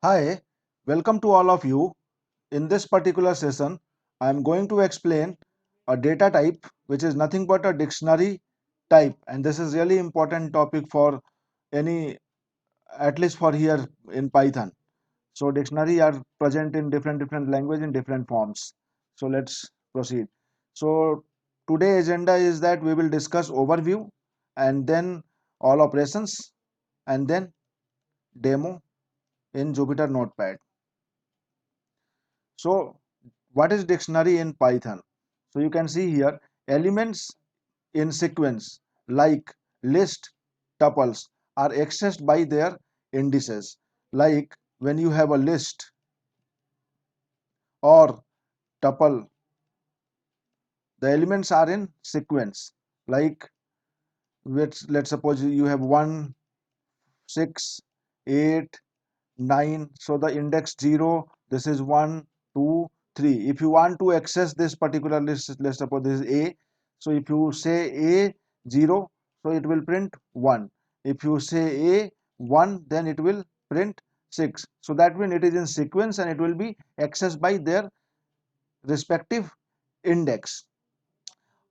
Hi, welcome to all of you. In this particular session, I am going to explain a data type which is nothing but a dictionary type, and this is really important topic for any, at least for here in Python. So dictionary are present in different language in different forms. So let's proceed. So today agenda is that we will discuss overview and then all operations and then demo in Jupyter Notepad. So what is dictionary in Python? So you can see here elements in sequence like list, tuples are accessed by their indices. Like when you have a list or tuple, the elements are in sequence. Like let's suppose you have 1, 6, 8, 9. So the index 0, this is 1, 2, 3. If you want to access this particular list, let's suppose this is A. So if you say A 0, so it will print 1. If you say A 1, then it will print 6. So that means it is in sequence and it will be accessed by their respective index.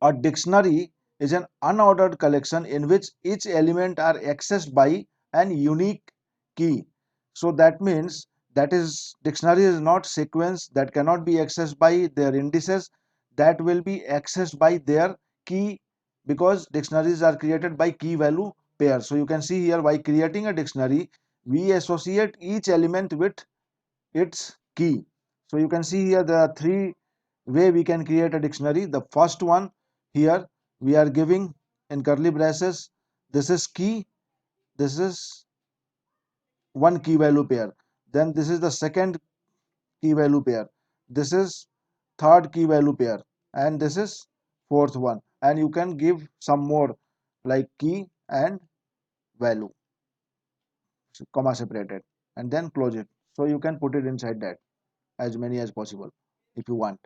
A dictionary is an unordered collection in which each element are accessed by an unique key. So that means that is dictionary is not sequence that cannot be accessed by their indices, that will be accessed by their key, because dictionaries are created by key value pair. So you can see here, by creating a dictionary we associate each element with its key. So you can see here there are three way we can create a dictionary. The first one, here we are giving in curly braces, this is key, this is one key value pair, then this is the second key value pair, this is third key value pair, and this is fourth one, and you can give some more like key and value comma separated and then close it. So you can put it inside that as many as possible if you want.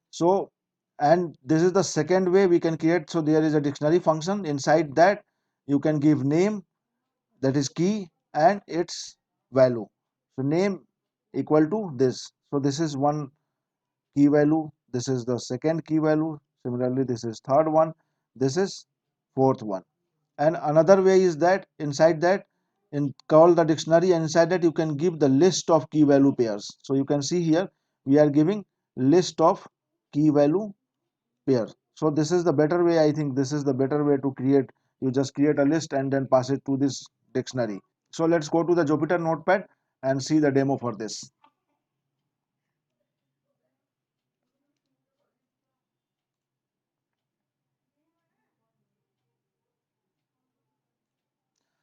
So, and this is the second way we can create. So there is a dictionary function, inside that you can give name, that is key, and its value. So name equal to this, so this is one key value, this is the second key value, similarly this is third one, this is fourth one. And another way is that inside that, in call the dictionary, and inside that you can give the list of key value pairs. So you can see here we are giving list of key value pair. So this is the better way. I think this is the better way to create. You just create a list and then pass it to this dictionary. So let's go to the Jupyter Notepad and see the demo for this.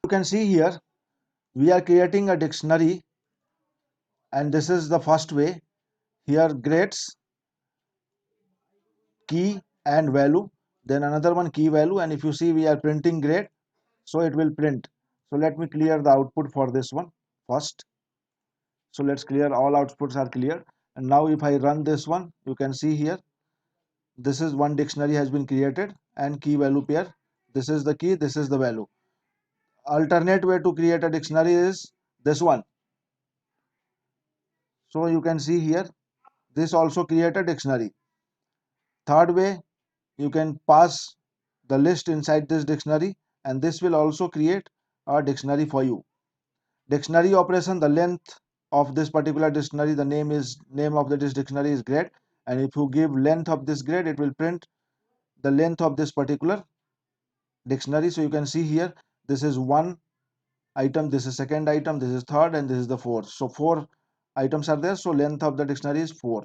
You can see here we are creating a dictionary, and this is the first way. Here grades, key and value, then another one key value, and if you see we are printing grade, so it will print. So let me clear the output for this one first. So let's clear, all outputs are clear. And now if I run this one, you can see here this is one dictionary has been created, and key value pair, this is the key, this is the value. Alternate way to create a dictionary is this one. So you can see here this also create a dictionary. Third way, you can pass the list inside this dictionary, and this will also create a dictionary for you. Dictionary operation, the length of this particular dictionary, the name of this dictionary is grade, and if you give length of this grade, it will print the length of this particular dictionary. So you can see here this is one item, this is second item, this is third, and this is the fourth. So four items are there, so length of the dictionary is 4.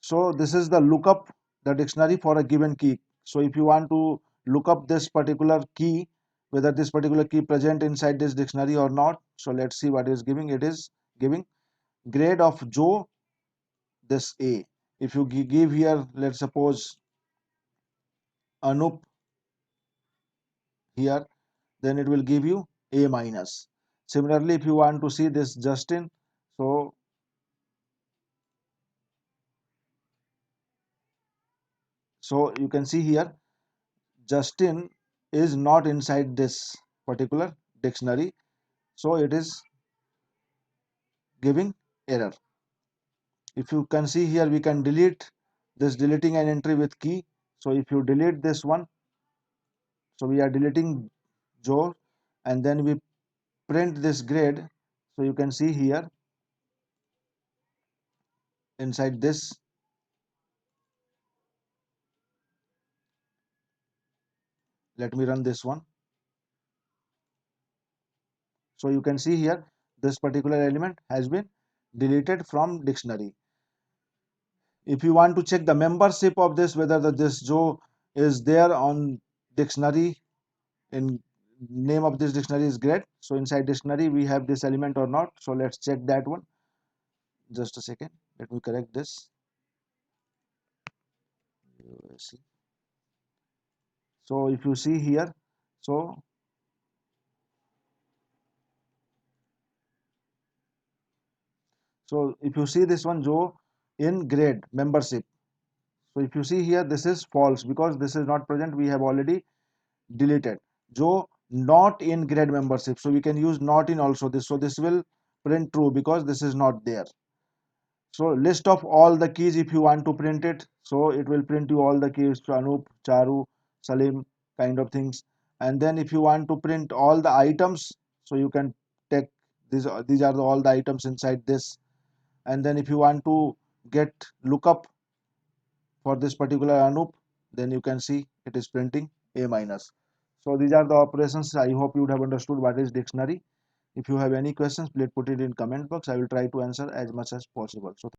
So this is the lookup the dictionary for a given key. So if you want to look up this particular key, whether this particular key present inside this dictionary or not, so let's see what it is giving. It is giving grade of Joe, this A. If you give here, let's suppose Anup here, then it will give you A minus. Similarly, if you want to see this Justin, so you can see here Justin is not inside this particular dictionary, so it is giving error. If you can see here, we can delete this, deleting an entry with key. So if you delete this one, so we are deleting Joe, and then we print this grade. So you can see here inside this, let me run this one. So you can see here this particular element has been deleted from dictionary. If you want to check the membership of this, whether this Joe is there on dictionary, in name of this dictionary is grade, so inside dictionary we have this element or not. So let's check that one. Just a second, let me correct this. So if you see here, so if you see this one, Joe in grade membership, so if you see here, this is false because this is not present, we have already deleted. Joe not in grade membership, so we can use not in also this, so this will print true because this is not there. So list of all the keys, if you want to print it, so it will print you all the keys, Anup, Charu, Salim, kind of things. And then if you want to print all the items, so you can take these are all the items inside this. And then if you want to get lookup for this particular Anup, then you can see it is printing A minus. So these are the operations. I hope you would have understood what is dictionary. If you have any questions, please put it in comment box. I will try to answer as much as possible. So